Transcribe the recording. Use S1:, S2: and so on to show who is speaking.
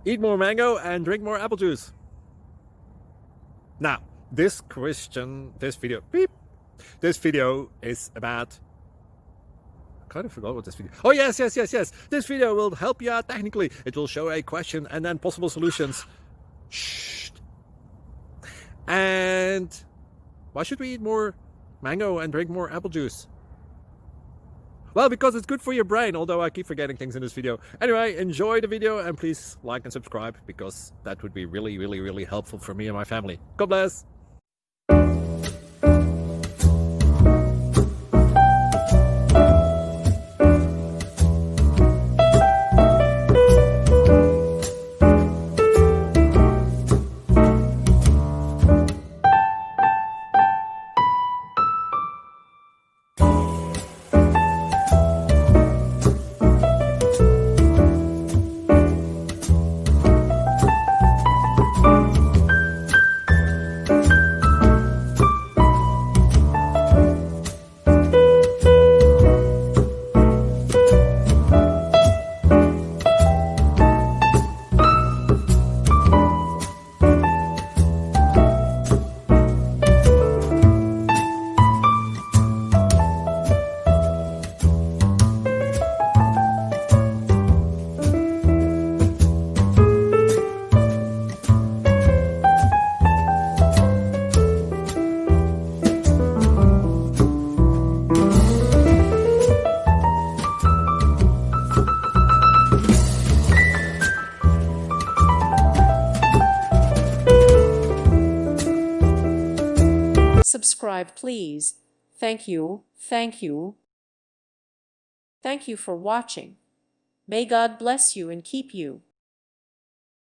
S1: Eat more mango and drink more apple juice. Now, this video is about, I kind of forgot what this video. Oh, yes. This video will help you out technically. It will show a question and then possible solutions. Shh. And why should we eat more mango and drink more apple juice? Well, because it's good for your brain, although I keep forgetting things in this video. Anyway, enjoy the video and please like and subscribe, because that would be really helpful for me and my family. God bless!
S2: Subscribe, please. Thank you. Thank you. Thank you for watching. May God bless you and keep you.